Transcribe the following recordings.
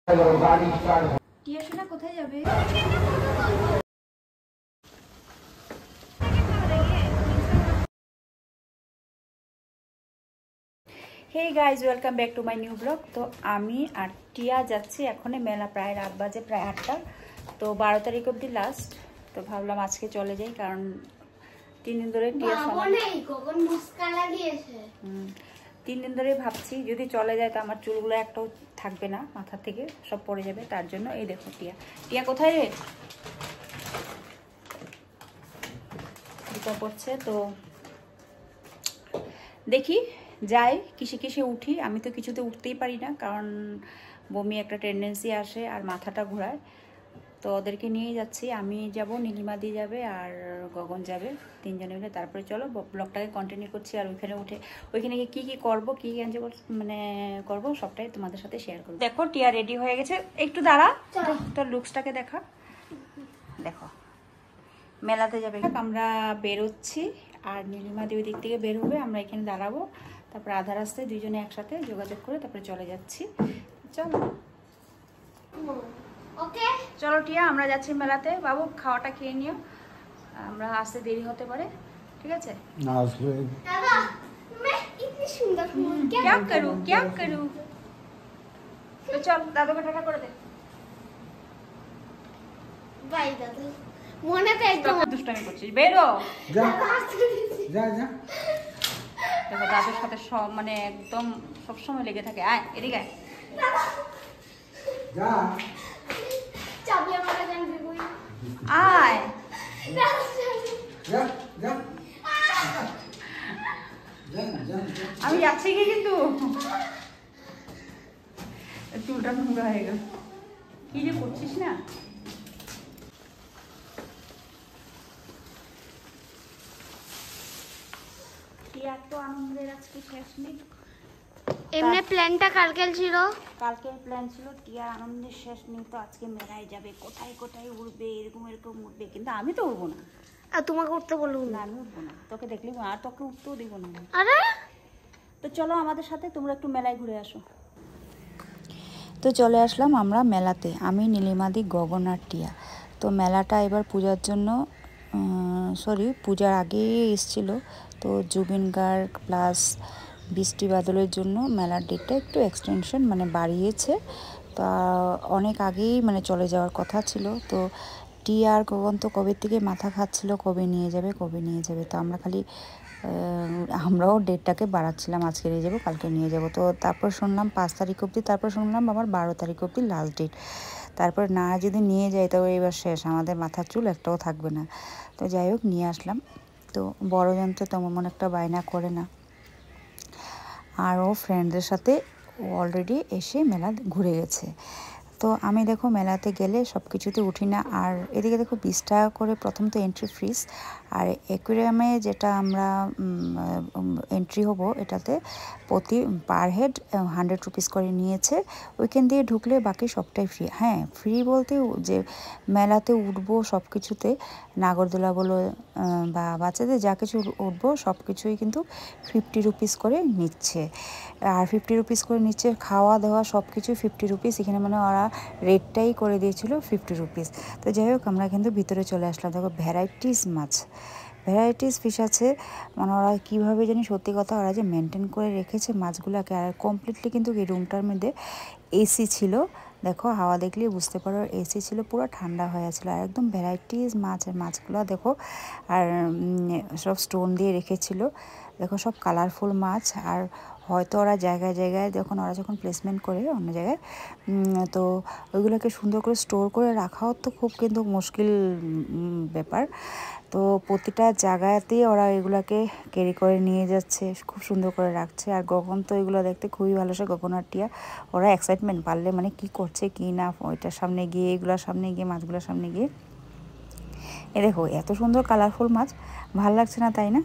টিয়া সোনা কোথায় যাবে? Hey guys, welcome back to my new vlog. তো আমি আর টিয়া যাচ্ছি এখন মেলা, প্রায় রাত বাজে প্রায় 8টা। তো 12 তারিখ অবধি লাস্ট। তো ভাবলাম আজকে চলে যাই, কারণ 3 দিন ধরে টিয়া সময় 3 দিন ধরে ভাবছি যদি চলে যায় তো আমার চুলগুলো একটাও থাকবে না, মাথা থেকে সব পড়ে যাবে। তার জন্য এই দেখো টিয়া কোথায় রে? পড়ছে। তো দেখি যাই, কিসে কিসে উঠি। আমি তো কিছুতে উঠতেই পারি না, কারণ বমি একটা টেন্ডেন্সি আসে আর মাথাটা ঘোরায়। তো ওদেরকে নিয়ে যাচ্ছি, আমি যাব, নীলিমাদি যাবে আর গগন যাবে, 3 জনে মিলে। তারপরে চলো ব্লগটাকে কন্টিনিউ করছি। আর ওইখানে গিয়ে কী করবো, কী এনজয় মানে করবো, সবটাই তোমাদের সাথে শেয়ার করবো। দেখো টিয়া রেডি হয়ে গেছে, একটু দাঁড়া, তোর লুকসটাকে দেখা। দেখো মেলাতে যাবে, আমরা বেরোচ্ছি আর নীলিমাদি ওই দিক থেকে বের হবে, আমরা এখানে দাঁড়াবো। তারপরে আধা রাস্তায় 2 জনে একসাথে যোগাযোগ করে তারপরে চলে যাচ্ছি। চলো ওকে, চলো টিয়া আমরা যাচ্ছি মেলাতে। বাবু খাওয়াটা খেয়ে নিও, আমরা আসতে দেরি হতে পারে, ঠিক আছে? क्या करूं তো চল, দাদুকে টাকা করে দে। বাই দাদু, মনে তো একদম দুষ্টামি করছিস, বেরো যা যা যা। দেখো দাদুর সাথে সব মানে একদম সব সময় লেগে থাকে। আয় এদিকে আয়, যা চাবি আমার কাছে দিবি, আয় যা যা যা। আমি যাচ্ছি কি, কিন্তু চুলটা নোংরা হয়ে গেল। কি যে করছিস না। এত আনন্দের আজকে শেষ নেই। এমনি প্ল্যানটা কালকের প্ল্যান ছিল, টিয়ার আনন্দের শেষ নেই। তো আজকে মেলায় যাবে, কোথায় কোথায় উড়বে, এরকম উড়বে, কিন্তু আমি তো উড়বো না। আর তোমাকে উঠতে বলবো না, আমি উঠবো না, তোকে দেখলি আর তোকে উঠতেও দিব না। আরে তো চলো আমাদের সাথে, তোমরা একটু মেলায় ঘুরে আসো। তো চলে আসলাম আমরা মেলাতে, আমি নীলিমাদি, গগন আর টিয়া। তো মেলাটা এবার পূজার জন্য পূজার আগেই এসেছিল। তো জুবিন গার্গ প্লাস বৃষ্টি বাদলের জন্য মেলার ডেটটা একটু এক্সটেনশন মানে বাড়িয়েছে। তা অনেক আগেই মানে চলে যাওয়ার কথা ছিল। তো টিয়া আর গগন তো কবে থেকে মাথা খাচ্ছিল কবে নিয়ে যাবে। তো আমরা আমরাও ডেটটাকে বাড়াচ্ছিলাম, আজকে নিয়ে যাবো কালকে নিয়ে যাব। তো তারপর শুনলাম 5 তারিখ অবধি, তারপর শুনলাম আবার 12 তারিখ অবধি লাস্ট ডেট। তারপর না যদি নিয়ে যাই তবে এবার শেষ, আমাদের মাথার চুল একটাও থাকবে না। তো যাই হোক নিয়ে আসলাম। তো বড়জন তো তেমন একটা বায়না করে না, আর ও ফ্রেন্ডদের সাথে অলরেডি এসে মেলা ঘুরে গেছে। তো আমি দেখো মেলাতে গেলে সব কিছুতে উঠি না। আর এদিকে দেখো 20 টাকা করে প্রথম তো এন্ট্রি ফিস, আর অ্যাকুয়ারিয়ামে যেটা আমরা এন্ট্রি হব এটাতে প্রতি পার হেড 100 রুপিস করে নিয়েছে। ওইখান দিয়ে ঢুকলে বাকি সবটাই ফ্রি। হ্যাঁ, ফ্রি বলতে যে মেলাতে উঠবো সব কিছুতে, নাগরদোলা বলো বা বাচ্চাদের যা কিছু উঠবো সব কিছুই কিন্তু 50 রুপিস করে নিচ্ছে। আর 50 রুপিস করে নিচ্ছে, খাওয়া দাওয়া সব কিছু 50 রুপিস। এখানে মানে ওরা রেটটাই করে দিয়েছিল 50 রুপিস। তো যাই হোক আমরা কিন্তু ভিতরে চলে আসলাম। দেখো ভ্যারাইটিস ফিশ আছে, মানে ওরা কীভাবে জানি, সত্যি কথা ওরা যে মেনটেন করে রেখেছে মাছগুলোকে। আর কমপ্লিটলি কিন্তু এই রুমটার মধ্যে এসি ছিল, দেখো হাওয়া দেখলেই বুঝতে পারো এসি ছিল, পুরো ঠান্ডা হয়ে আছিল। আর একদম ভ্যারাইটিস মাছগুলো দেখো, আর সব স্টোন দিয়ে রেখেছিল। দেখো সব কালারফুল মাছ। আর হয়তো ওরা জায়গায় ওরা যখন প্লেসমেন্ট করে অন্য জায়গায়, তো ওইগুলোকে সুন্দর করে স্টোর করে রাখাও তো খুব কিন্তু মুশকিল ব্যাপার। তো প্রতিটা জায়গাতেই ওরা এগুলাকে ক্যারি করে নিয়ে যাচ্ছে, খুব সুন্দর করে রাখছে। আর গগন তো এগুলো দেখতে খুবই ভালোবাসে, গগন আর টিয়া। ওরা এক্সাইটমেন্ট পারলে মানে কি করছে কি না, ওইটার সামনে গিয়ে এগুলোর সামনে গিয়ে মাছগুলোর সামনে গিয়ে। এ দেখো এত সুন্দর কালারফুল মাছ, ভাল লাগছে না তাই না?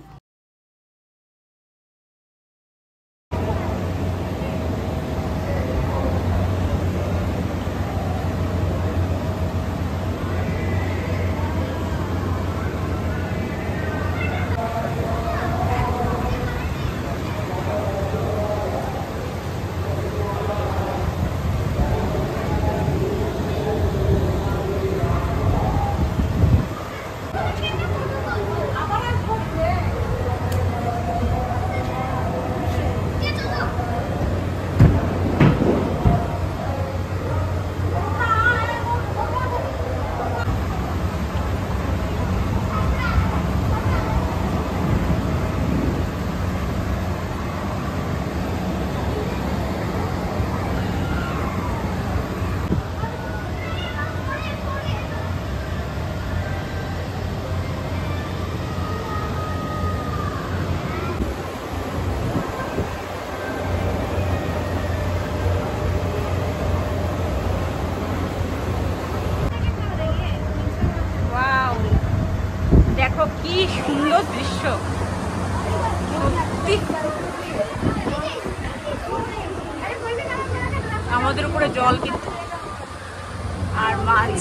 সুন্দর দৃশ্য সত্যি। আমাদের উপরে জল কিন্তু আর মাছ।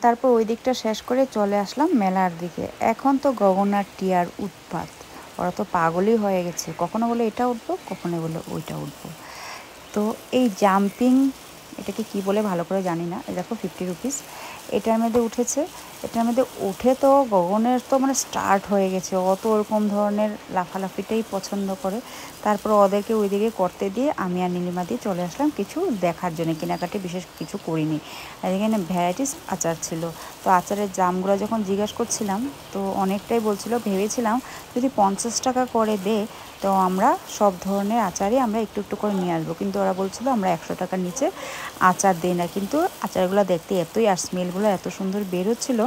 তারপর ওই দিকটা শেষ করে চলে আসলাম মেলার দিকে। এখন তো গগনার টিয়ার উৎপাত, ওরা তো পাগলই হয়ে গেছে, কখনো বলে এটা উঠবো, কখনো বলে ওইটা উঠবো। তো এই জাম্পিং, এটাকে কি বলে ভালো করে জানি না, এই দেখো 50 রুপিস, এটার মধ্যে উঠেছে। এটার মধ্যে উঠে তো গগনের তো মানে স্টার্ট হয়ে গেছে, অত ওরকম ধরনের লাফালাফিটাই পছন্দ করে। তারপর ওদেরকে ওইদিকে করতে দিয়ে আমি আর নীলিমা দিয়ে চলে আসলাম কিছু দেখার জন্য, কেনাকাটি বিশেষ কিছু করিনি। আর এখানে ভ্যারাইটিস আচার ছিল। তো আচারের দামগুলো যখন জিজ্ঞাসা করছিলাম তো অনেকটাই বলছিল, ভেবেছিলাম যদি 50 টাকা করে দে তো আমরা সব ধরনের আচারই আমরা একটু একটু করে নিয়ে আসবো, কিন্তু ওরা বলছিল আমরা 100 টাকার নিচে আচার দিই না। কিন্তু আচারগুলো দেখতে এতই, আর স্মেলগুলো এত সুন্দর বের হচ্ছিলো।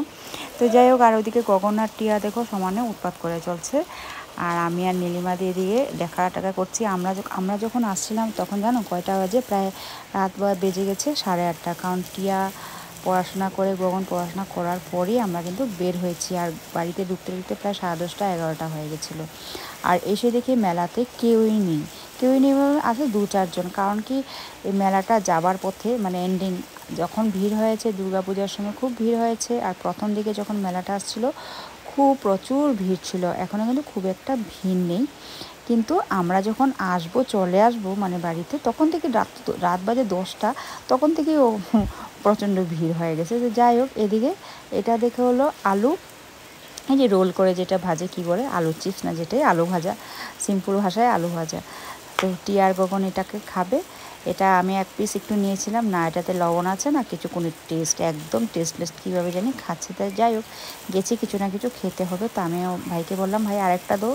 তো যাই হোক, আর ওইদিকে গগন আর টিয়া দেখো সমানে উৎপাত করে চলছে, আর আমি আর নীলিমা দিয়ে দেখা টাকা করছি। আমরা যখন আসছিলাম তখন জানো কয়টা বাজে, প্রায় রাত বেজে গেছে 8:30, কারণ টিয়া পড়াশোনা করে, গগন পড়াশোনা করার পরই আমরা কিন্তু বের হয়েছি, আর বাড়িতে ঢুকতে প্রায় 10:30 11টা হয়ে গেছিলো। আর এসে দেখি মেলাতে কেউই নেই আছে 2-4 জন। কারণ কি, এই মেলাটা যাবার পথে মানে এন্ডিং যখন ভিড় হয়েছে, দুর্গাপূজার সময় খুব ভিড় হয়েছে, আর প্রথম দিকে যখন মেলাটা আসছিল খুব প্রচুর ভিড় ছিল। এখনও কিন্তু খুব একটা ভিড় নেই, কিন্তু আমরা যখন চলে আসবো মানে বাড়িতে, তখন থেকে রাত বাজে 10টা, তখন থেকেই প্রচণ্ড ভিড় হয়ে গেছে। তো যাই হোক, এদিকে এটা দেখে হলো আলু, এই যে রোল করে যেটা ভাজে, কি বলে, আলুর চিপস না, যেটাই আলু ভাজা, সিম্পল ভাষায় আলু ভাজা। তো টিয়ার গগন এটাকে খাবে। এটা আমি এক পিস একটু নিয়েছিলাম, না এটাতে লবণ আছে না কিছু, কোনো টেস্ট, একদম টেস্টলেস, কীভাবে জানি খাচ্ছে। তাই যাই হোক, গেছি কিছু না কিছু খেতে হবে। তো আমিও ভাইকে বললাম, ভাই আরেকটা দো,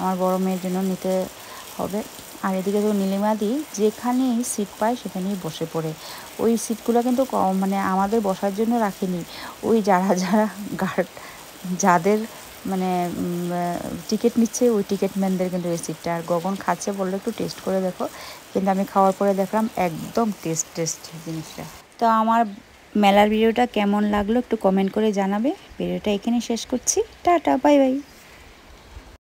আমার বড় মেয়ের জন্য নিতে হবে। আর এদিকে তো নীলিমাদি যেখানেই সিট পায় সেখানেই বসে পড়ে। ওই সিটগুলো কিন্তু মানে আমাদের বসার জন্য রাখিনি, ওই যারা গার্ড, যাদের মানে টিকিট নিচ্ছে ওই টিকিট ম্যানদের কিন্তু এই সিটটা। আর গগন খাচ্ছে, বললো একটু টেস্ট করে দেখো, কিন্তু আমি খাওয়ার পরে দেখলাম একদম টেস্ট জিনিসটা। তো আমার মেলার ভিডিওটা কেমন লাগলো একটু কমেন্ট করে জানাবে। ভিডিওটা এখানে শেষ করছি, টাটা, বাই বাই।